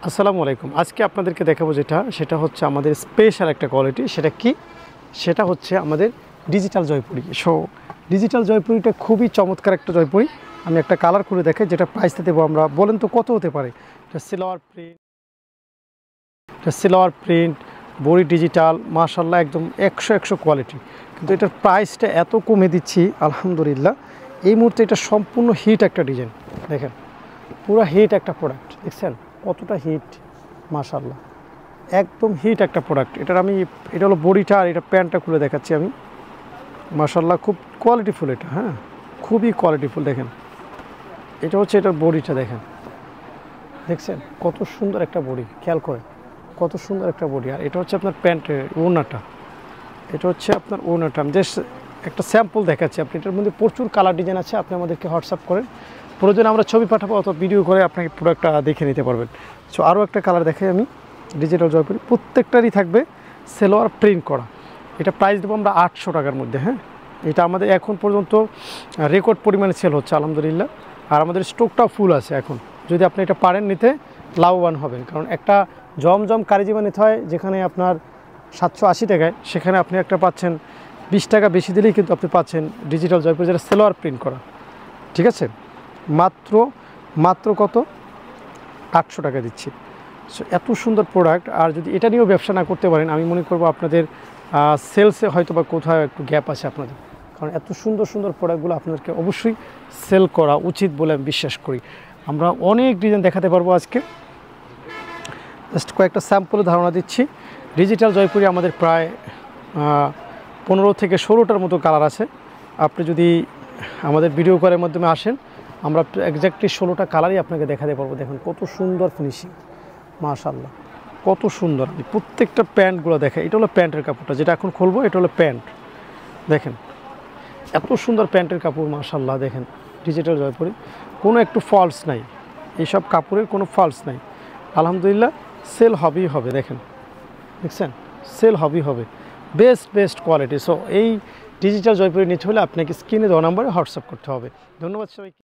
আসসালামু আলাইকুম। আজকে আপনাদেরকে দেখাবো সেটা হচ্ছে আমাদের স্পেশাল একটা কোয়ালিটি। সেটা কি? সেটা হচ্ছে আমাদের ডিজিটাল জয়পুরি। ডিজিটাল জয়পুরিটা খুবই চমৎকার একটা জয়পুরি। আমি একটা কালার করে দেখাই, যেটা প্রাইসটা দেবো আমরা। বলেন তো কত হতে পারে? এটা সিলভার প্রিন্ট বড়ি ডিজিটাল, মাশাআল্লাহ একদম 100 কোয়ালিটি। কিন্তু এটার প্রাইসটা এত কমে দিচ্ছি আলহামদুলিল্লাহ। এই মুহূর্তে এটা সম্পূর্ণ হিট একটা ডিজাইন। দেখেন, পুরো হিট একটা প্রোডাক্ট। দেখছেন কতটা হিট? মাশাআল্লাহ একদম হিট একটা প্রোডাক্ট। এটা হলো বডিটা, আর এটা প্যান্টটা খুলে দেখাচ্ছি আমি। মাশাআল্লাহ খুব কোয়ালিটিফুল এটা, হ্যাঁ খুবই কোয়ালিটিফুল। দেখেন এটা হচ্ছে এটার বডিটা, দেখছেন কত সুন্দর একটা বডি। খেয়াল করে কত সুন্দর একটা বডি। আর এটা হচ্ছে আপনার প্যান্টের ওড়নাটা। এটা হচ্ছে আপনার ওড়নাটা। আমি জাস্ট একটা স্যাম্পল দেখাচ্ছি। আপনি এটার মধ্যে প্রচুর কালার ডিজাইন আছে। আপনি আমাদেরকে হোয়াটসঅ্যাপ করেন, প্রয়োজনে আমরা ছবি পাঠাবো অথবা ভিডিও করে আপনাকে প্রোডাক্টটা দেখে নিতে পারবেন। সো আরও একটা কালার দেখাই আমি, ডিজিটাল জয়পুরি। প্রত্যেকটারই থাকবে সেলোয়ার প্রিন্ট করা। এটা প্রাইস দেবো আমরা 800 টাকার মধ্যে। হ্যাঁ, এটা আমাদের এখন পর্যন্ত রেকর্ড পরিমাণে সেল হচ্ছে আলহামদুলিল্লাহ। আর আমাদের স্টকটাও ফুল আছে এখন। যদি আপনি এটা পারেন নিতে, লাভবান হবেন। কারণ একটা জমজম কারিজিমা নিতে হয় যেখানে আপনার 780 টাকায়, সেখানে আপনি একটা পাচ্ছেন 20 টাকা বেশি দিলেই কিন্তু আপনি পাচ্ছেন ডিজিটাল জয়পুরি, যেটা সেলোয়ার প্রিন্ট করা। ঠিক আছে, মাত্র কত? 800 টাকা দিচ্ছি। সো এত সুন্দর প্রোডাক্ট। আর যদি এটা নিয়েও ব্যবসা না করতে পারেন, আমি মনে করবো আপনাদের সেলসে হয়তো বা কোথাও একটু গ্যাপ আছে আপনাদের। কারণ এত সুন্দর সুন্দর প্রোডাক্টগুলো আপনাদেরকে অবশ্যই সেল করা উচিত বলে আমি বিশ্বাস করি। আমরা অনেক ডিজাইন দেখাতে পারবো আজকে। জাস্ট কয়েকটা স্যাম্পলে ধারণা দিচ্ছি। ডিজিটাল জয়পুরি আমাদের প্রায় 15 থেকে 16টার মতো কালার আছে। আপনি যদি আমাদের ভিডিও কলের মাধ্যমে আসেন, আমরা এক্স্যাক্টলি 16টা কালারই আপনাকে দেখাতে পারবো। দেখুন কত সুন্দর ফিনিশিং, মাশাআল্লাহ কত সুন্দর। প্রত্যেকটা প্যান্টগুলো দেখেন। এটা হলো প্যান্টের কাপড়টা, যেটা এখন খুলবো। এটা হলো প্যান্ট। দেখেন এত সুন্দর প্যান্টের কাপড়, মাশাআল্লাহ। দেখেন ডিজিটাল জয়পুরি, কোনো একটু ফলস নাই। এইসব কাপড়ের কোনো ফলস নাই। আলহামদুলিল্লাহ সেল হবেই হবে। দেখছেন সেল হবেই হবে। Best quality. সো এই ডিজিটাল জয়পুরি নিতে হলে আপনাকে স্ক্রিনে দেওয়া নম্বরে হোয়াটসঅ্যাপ করতে হবে। ধন্যবাদ সবাইকে।